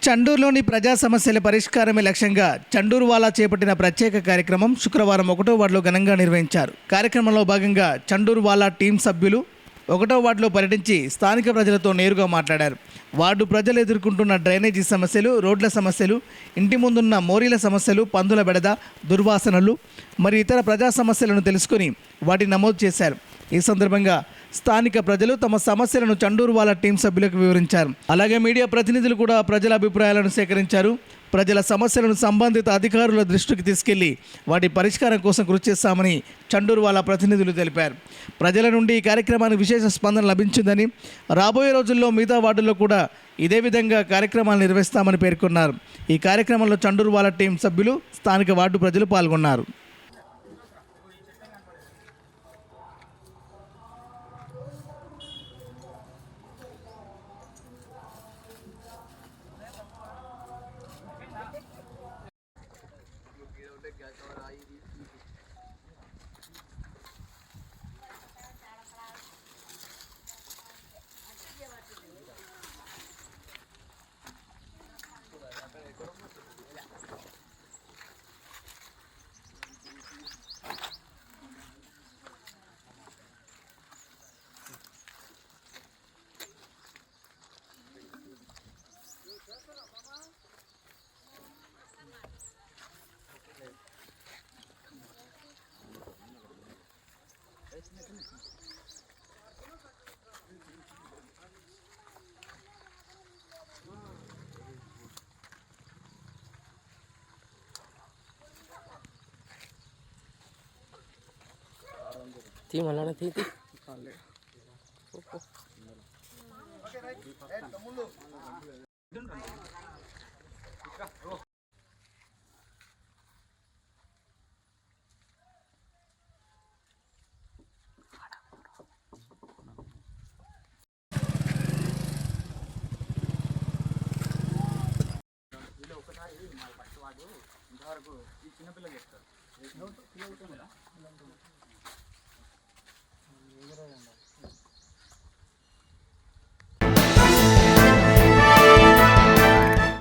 చండూరులోని ప్రజా సమస్యల పరిష్కారమే లక్ష్యంగా చండూరు వాలా చేపట్టిన ప్రత్యేక కార్యక్రమం శుక్రవారం 1వ వార్డులో ఘనంగా నిర్వహించారు. కార్యక్రమంలో భాగంగా చండూరు వాలా టీం సభ్యులు 1వ వార్డులో పర్యటించి స్థానిక ప్రజలతో నేరుగా మాట్లాడారు. వార్డు ప్రజలు ఎదుర్కొంటున్న డ్రైనేజీ సమస్యలు, రోడ్ల సమస్యలు, ఇంటి ముందున్న మోరీల సమస్యలు, పందుల బెడద, దుర్వాసనలు మరియు ఇతర ప్రజా సమస్యలను తెలుసుకుని వాటిని నమోదు చేశారు. ఈ సందర్భంగా స్థానిక ప్రజలు తమ సమస్యలను చండూరు వాలా టీం సభ్యులకు వివరించారు. అలాగే మీడియా ప్రతినిధులు కూడా ప్రజల అభిప్రాయాలను సేకరించారు. ప్రజల సమస్యలను సంబంధిత అధికారుల దృష్టికి తీసుకెళ్లి వాటి పరిష్కారం కోసం కృషి చేస్తామని చండూరు వాలా ప్రతినిధులు తెలిపారు. ప్రజల నుండి ఈ కార్యక్రమానికి విశేష స్పందన లభించిందని, రాబోయే రోజుల్లో మిగతా వార్డుల్లో కూడా ఇదే విధంగా కార్యక్రమాలు నిర్వహిస్తామని పేర్కొన్నారు. ఈ కార్యక్రమంలో చండూరు వాలా టీం సభ్యులు, స్థానిక వార్డు ప్రజలు పాల్గొన్నారు. थी मला थी थी ఇంతవరకు ఈ చిన్నపిల్లలు చెప్తారు.